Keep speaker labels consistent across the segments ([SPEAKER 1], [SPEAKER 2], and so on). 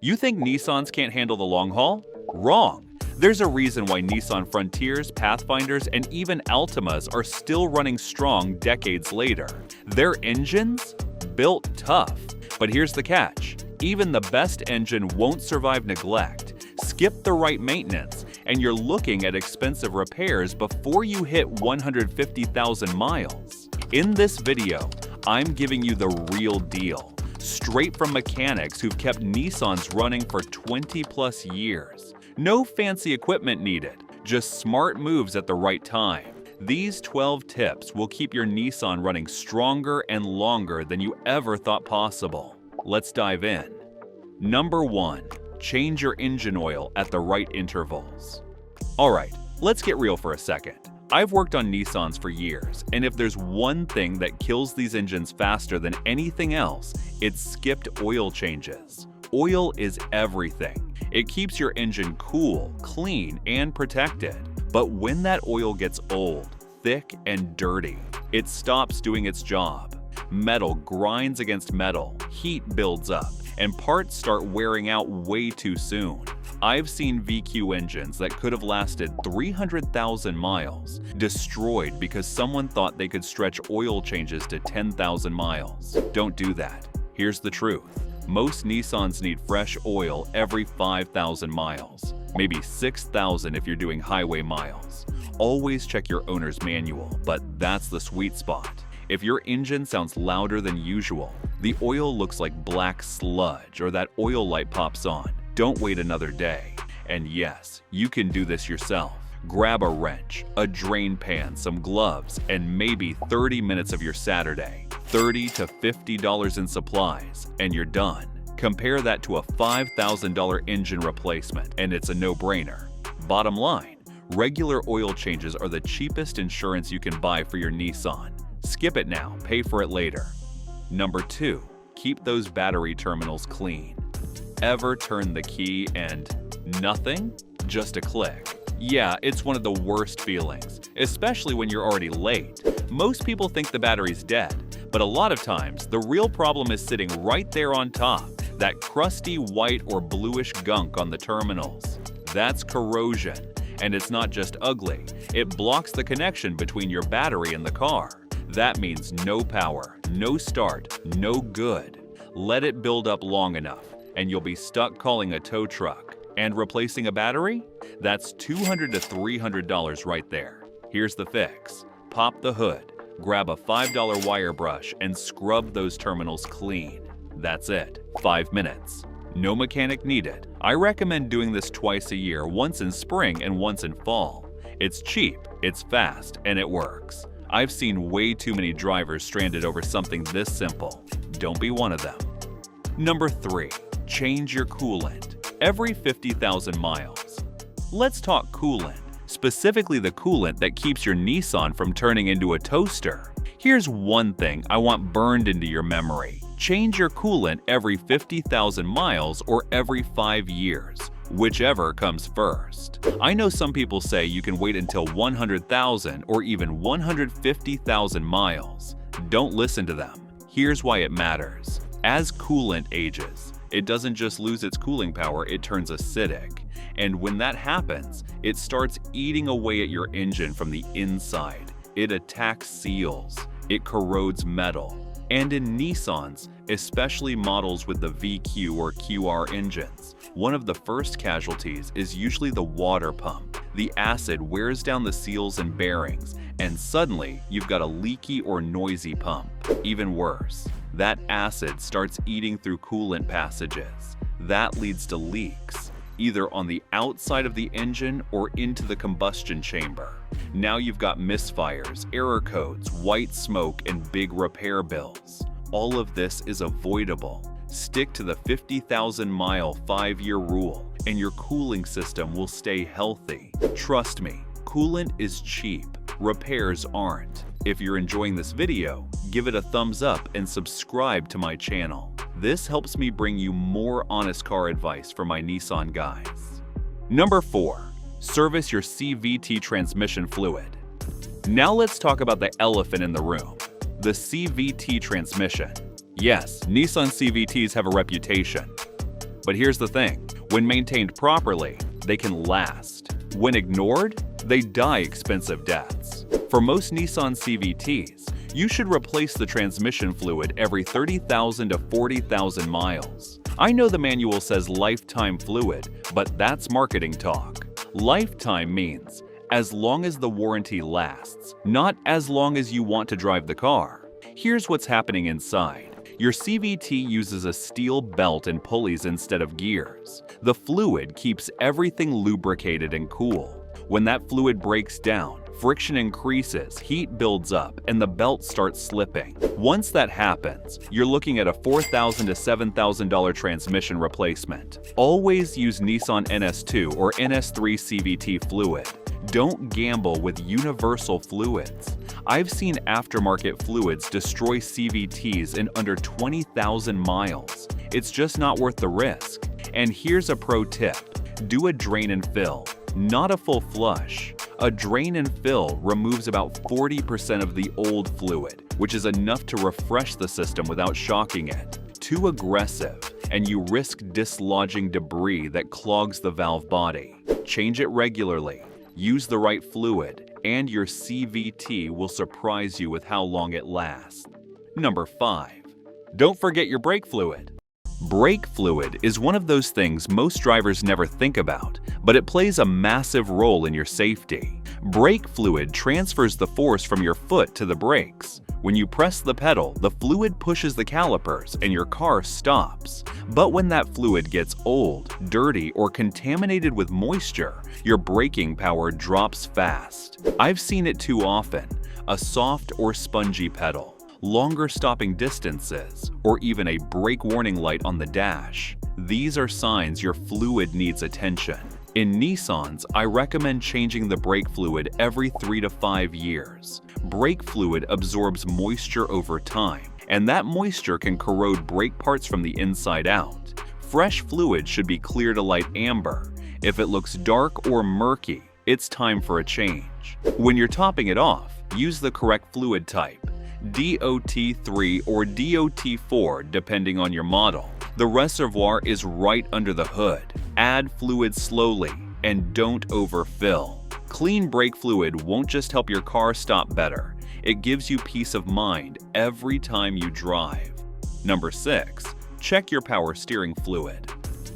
[SPEAKER 1] You think Nissans can't handle the long haul? Wrong. There's a reason why Nissan Frontiers, Pathfinders, and even Altimas are still running strong decades later. Their engines? Built tough. But here's the catch. Even the best engine won't survive neglect. Skip the right maintenance, and you're looking at expensive repairs before you hit 150,000 miles. In this video, I'm giving you the real deal, straight from mechanics who've kept Nissans running for 20+ years. No fancy equipment needed, just smart moves at the right time. These 12 tips will keep your Nissan running stronger and longer than you ever thought possible. Let's dive in. Number 1. Change your engine oil at the right intervals. Alright, let's get real for a second. I've worked on Nissans for years, and if there's one thing that kills these engines faster than anything else, it's skipped oil changes. Oil is everything. It keeps your engine cool, clean, and protected. But when that oil gets old, thick, and dirty, it stops doing its job. Metal grinds against metal, heat builds up, and parts start wearing out way too soon. I've seen VQ engines that could have lasted 300,000 miles, destroyed because someone thought they could stretch oil changes to 10,000 miles. Don't do that. Here's the truth. Most Nissans need fresh oil every 5,000 miles, maybe 6,000 if you're doing highway miles. Always check your owner's manual, but that's the sweet spot. If your engine sounds louder than usual, the oil looks like black sludge, or that oil light pops on, don't wait another day. And yes, you can do this yourself. Grab a wrench, a drain pan, some gloves, and maybe 30 minutes of your Saturday. $30 to $50 in supplies, and you're done. Compare that to a $5,000 engine replacement, and it's a no-brainer. Bottom line, regular oil changes are the cheapest insurance you can buy for your Nissan. Skip it now, pay for it later. Number 2, keep those battery terminals clean. Ever turn the key and nothing? Just a click. Yeah, it's one of the worst feelings, especially when you're already late. Most people think the battery's dead, but a lot of times the real problem is sitting right there on top, that crusty white or bluish gunk on the terminals. That's corrosion, and it's not just ugly, it blocks the connection between your battery and the car. That means no power, no start, no good. Let it build up long enough, and you'll be stuck calling a tow truck. And replacing a battery? That's $200 to $300 right there. Here's the fix. Pop the hood, grab a $5 wire brush, and scrub those terminals clean. That's it. 5 minutes. No mechanic needed. I recommend doing this twice a year, once in spring and once in fall. It's cheap, it's fast, and it works. I've seen way too many drivers stranded over something this simple. Don't be one of them. Number 3. Change your coolant every 50,000 miles. Let's talk coolant, specifically the coolant that keeps your Nissan from turning into a toaster. Here's one thing I want burned into your memory. Change your coolant every 50,000 miles or every 5 years, whichever comes first. I know some people say you can wait until 100,000 or even 150,000 miles. Don't listen to them. Here's why it matters. As coolant ages, it doesn't just lose its cooling power, it turns acidic. And when that happens, it starts eating away at your engine from the inside. It attacks seals, it corrodes metal. And in Nissans, especially models with the VQ or QR engines, one of the first casualties is usually the water pump. The acid wears down the seals and bearings, and suddenly you've got a leaky or noisy pump. Even worse, that acid starts eating through coolant passages. That leads to leaks, either on the outside of the engine or into the combustion chamber. Now you've got misfires, error codes, white smoke, and big repair bills. All of this is avoidable. Stick to the 50,000-mile 5-year rule, and your cooling system will stay healthy. Trust me, coolant is cheap. Repairs aren't. If you're enjoying this video, give it a thumbs up and subscribe to my channel. This helps me bring you more honest car advice for my Nissan guys. Number 4. Service your CVT transmission fluid. Now let's talk about the elephant in the room, the CVT transmission. Yes, Nissan CVTs have a reputation. But here's the thing, when maintained properly, they can last. When ignored, they die expensive deaths. For most Nissan CVTs, you should replace the transmission fluid every 30,000 to 40,000 miles. I know the manual says lifetime fluid, but that's marketing talk. Lifetime means as long as the warranty lasts, not as long as you want to drive the car. Here's what's happening inside. Your CVT uses a steel belt and pulleys instead of gears. The fluid keeps everything lubricated and cool. When that fluid breaks down, friction increases, heat builds up, and the belt starts slipping. Once that happens, you're looking at a $4,000 to $7,000 transmission replacement. Always use Nissan NS2 or NS3 CVT fluid. Don't gamble with universal fluids. I've seen aftermarket fluids destroy CVTs in under 20,000 miles. It's just not worth the risk. And here's a pro tip. Do a drain and fill, not a full flush. A drain and fill removes about 40% of the old fluid, which is enough to refresh the system without shocking it. Too aggressive, and you risk dislodging debris that clogs the valve body. Change it regularly. Use the right fluid, and your CVT will surprise you with how long it lasts. Number 5. Don't forget your brake fluid. Brake fluid is one of those things most drivers never think about, but it plays a massive role in your safety. Brake fluid transfers the force from your foot to the brakes. When you press the pedal, the fluid pushes the calipers and your car stops. But when that fluid gets old, dirty, or contaminated with moisture, your braking power drops fast. I've seen it too often. A soft or spongy pedal, longer stopping distances, or even a brake warning light on the dash. These are signs your fluid needs attention. In Nissans, I recommend changing the brake fluid every 3 to 5 years. Brake fluid absorbs moisture over time, and that moisture can corrode brake parts from the inside out. Fresh fluid should be clear to light amber. If it looks dark or murky, it's time for a change. When you're topping it off, use the correct fluid type. DOT3 or DOT4 depending on your model. The reservoir is right under the hood. Add fluid slowly and don't overfill. Clean brake fluid won't just help your car stop better, it gives you peace of mind every time you drive. Number 6. Check your power steering fluid.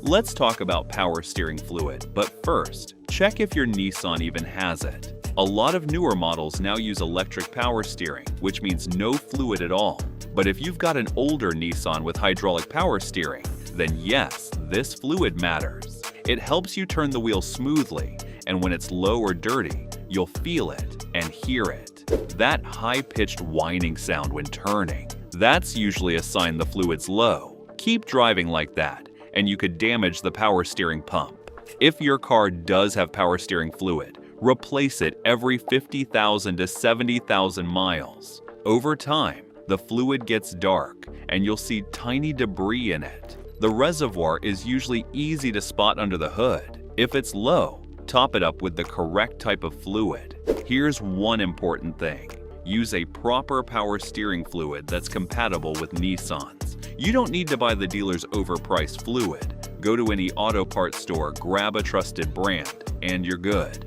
[SPEAKER 1] Let's talk about power steering fluid, but first, check if your Nissan even has it. A lot of newer models now use electric power steering, which means no fluid at all. But if you've got an older Nissan with hydraulic power steering, then yes, this fluid matters. It helps you turn the wheel smoothly, and when it's low or dirty, you'll feel it and hear it. That high-pitched whining sound when turning, that's usually a sign the fluid's low. Keep driving like that, and you could damage the power steering pump. If your car does have power steering fluid, replace it every 50,000 to 70,000 miles. Over time, the fluid gets dark and you'll see tiny debris in it. The reservoir is usually easy to spot under the hood. If it's low, top it up with the correct type of fluid. Here's one important thing. Use a proper power steering fluid that's compatible with Nissans. You don't need to buy the dealer's overpriced fluid. Go to any auto parts store, grab a trusted brand, and you're good.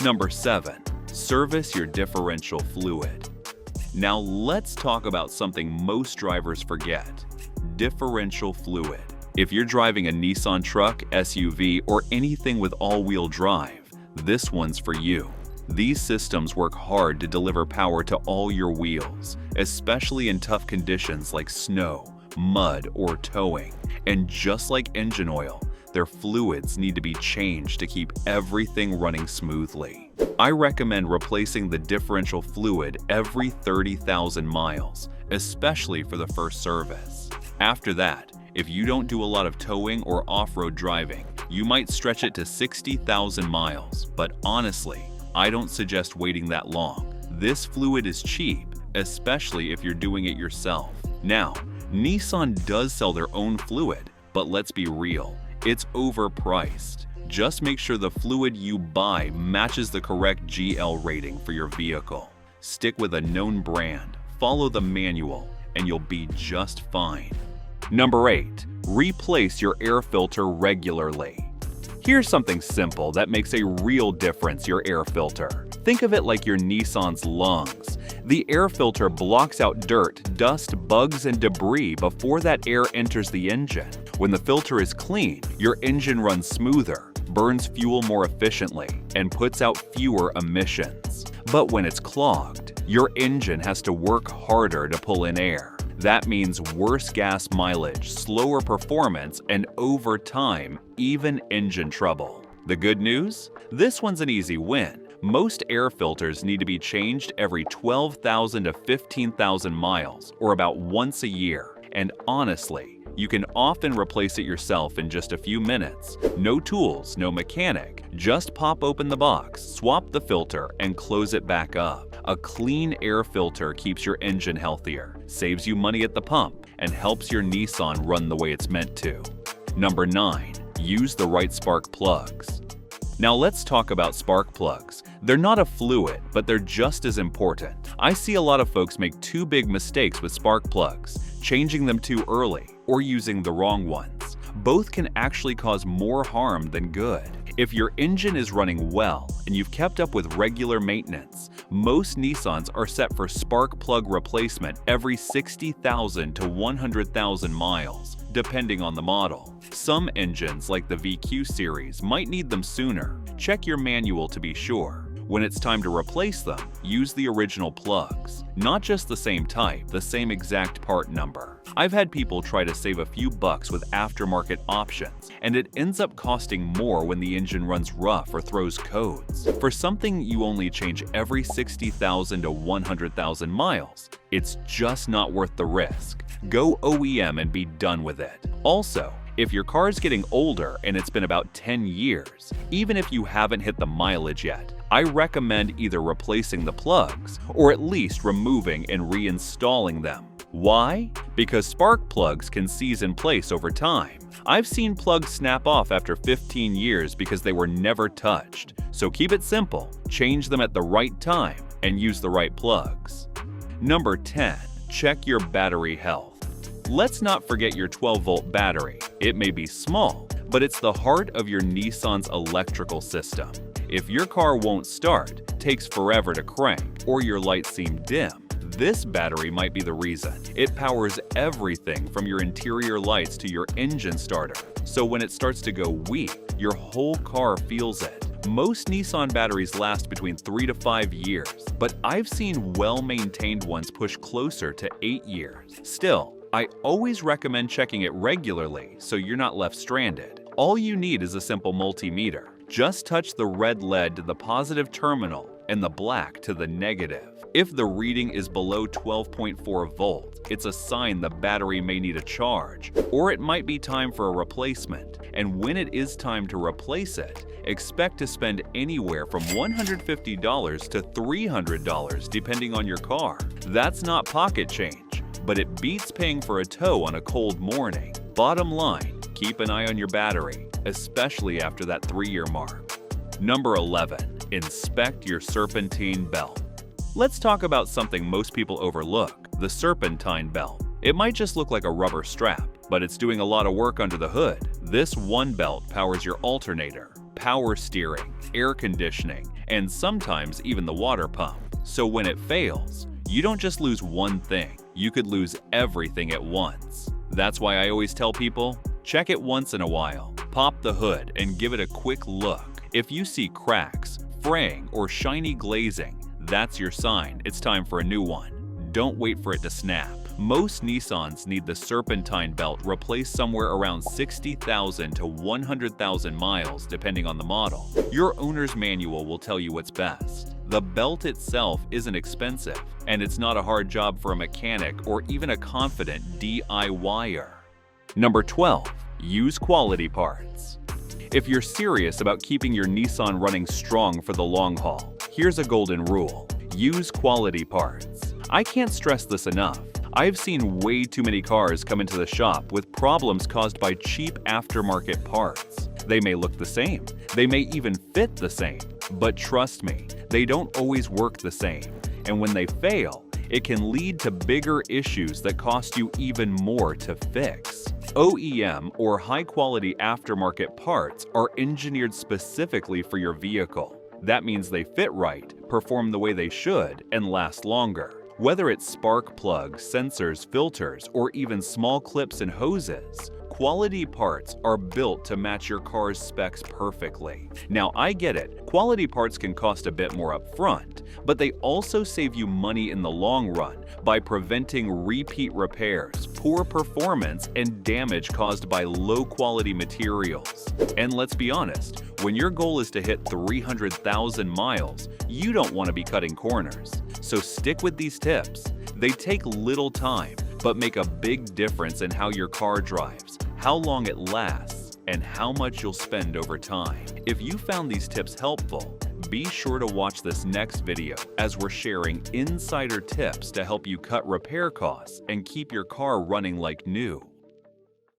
[SPEAKER 1] Number 7. Service your differential fluid. Now let's talk about something most drivers forget. Differential fluid. If you're driving a Nissan truck, SUV, or anything with all-wheel drive, this one's for you. These systems work hard to deliver power to all your wheels, especially in tough conditions like snow, mud, or towing. And just like engine oil, their fluids need to be changed to keep everything running smoothly. I recommend replacing the differential fluid every 30,000 miles, especially for the first service. After that, if you don't do a lot of towing or off-road driving, you might stretch it to 60,000 miles, but honestly, I don't suggest waiting that long. This fluid is cheap, especially if you're doing it yourself. Now, Nissan does sell their own fluid, but let's be real, it's overpriced. Just make sure the fluid you buy matches the correct GL rating for your vehicle. Stick with a known brand, follow the manual, and you'll be just fine. Number 8. Replace your air filter regularly. Here's something simple that makes a real difference: your air filter. Think of it like your Nissan's lungs. The air filter blocks out dirt, dust, bugs, and debris before that air enters the engine. When the filter is clean, your engine runs smoother, burns fuel more efficiently, and puts out fewer emissions. But when it's clogged, your engine has to work harder to pull in air. That means worse gas mileage, slower performance, and over time, even engine trouble. The good news? This one's an easy win. Most air filters need to be changed every 12,000 to 15,000 miles, or about once a year. And honestly, you can often replace it yourself in just a few minutes. No tools, no mechanic. Just pop open the box, swap the filter, and close it back up. A clean air filter keeps your engine healthier, saves you money at the pump, and helps your Nissan run the way it's meant to. Number 9. Use the right spark plugs. Now let's talk about spark plugs. They're not a fluid, but they're just as important. I see a lot of folks make two big mistakes with spark plugs: changing them too early or using the wrong ones. Both can actually cause more harm than good. If your engine is running well and you've kept up with regular maintenance, most Nissans are set for spark plug replacement every 60,000 to 100,000 miles, depending on the model. Some engines, like the VQ series, might need them sooner. Check your manual to be sure. When it's time to replace them, use the original plugs. Not just the same type, the same exact part number. I've had people try to save a few bucks with aftermarket options, and it ends up costing more when the engine runs rough or throws codes. For something you only change every 60,000 to 100,000 miles, it's just not worth the risk. Go OEM and be done with it. Also, if your car's getting older and it's been about 10 years, even if you haven't hit the mileage yet, I recommend either replacing the plugs or at least removing and reinstalling them. Why? Because spark plugs can seize in place over time. I've seen plugs snap off after 15 years because they were never touched. So keep it simple, change them at the right time, and use the right plugs. Number 10. Check your battery health. Let's not forget your 12-volt battery. It may be small, but it's the heart of your Nissan's electrical system. If your car won't start, takes forever to crank, or your lights seem dim, this battery might be the reason. It powers everything from your interior lights to your engine starter. So when it starts to go weak, your whole car feels it. Most Nissan batteries last between 3 to 5 years, but I've seen well-maintained ones push closer to 8 years. Still, I always recommend checking it regularly so you're not left stranded. All you need is a simple multimeter. Just touch the red lead to the positive terminal and the black to the negative. If the reading is below 12.4 volts, it's a sign the battery may need a charge, or it might be time for a replacement. And when it is time to replace it, expect to spend anywhere from $150 to $300 depending on your car. That's not pocket change, but it beats paying for a tow on a cold morning. Bottom line, keep an eye on your battery, especially after that 3-year mark. Number 11. Inspect your serpentine belt. Let's talk about something most people overlook: the serpentine belt. It might just look like a rubber strap, but it's doing a lot of work under the hood. This one belt powers your alternator, power steering, air conditioning, and sometimes even the water pump. So when it fails, you don't just lose one thing, you could lose everything at once. That's why I always tell people, check it once in a while, pop the hood and give it a quick look. If you see cracks, fraying, or shiny glazing, that's your sign it's time for a new one. Don't wait for it to snap. Most Nissans need the serpentine belt replaced somewhere around 60,000 to 100,000 miles depending on the model. Your owner's manual will tell you what's best. The belt itself isn't expensive, and it's not a hard job for a mechanic or even a confident DIYer. Number 12. Use quality parts. If you're serious about keeping your Nissan running strong for the long haul, here's a golden rule: use quality parts. I can't stress this enough. I've seen way too many cars come into the shop with problems caused by cheap aftermarket parts. They may look the same, they may even fit the same, but trust me, they don't always work the same. And when they fail, it can lead to bigger issues that cost you even more to fix. OEM or high-quality aftermarket parts are engineered specifically for your vehicle. That means they fit right, perform the way they should, and last longer. Whether it's spark plugs, sensors, filters, or even small clips and hoses, quality parts are built to match your car's specs perfectly. Now, I get it, quality parts can cost a bit more up front, but they also save you money in the long run by preventing repeat repairs, poor performance, and damage caused by low-quality materials. And let's be honest, when your goal is to hit 300,000 miles, you don't want to be cutting corners. So stick with these tips. They take little time, but make a big difference in how your car drives, how long it lasts, and how much you'll spend over time. If you found these tips helpful, be sure to watch this next video as we're sharing insider tips to help you cut repair costs and keep your car running like new.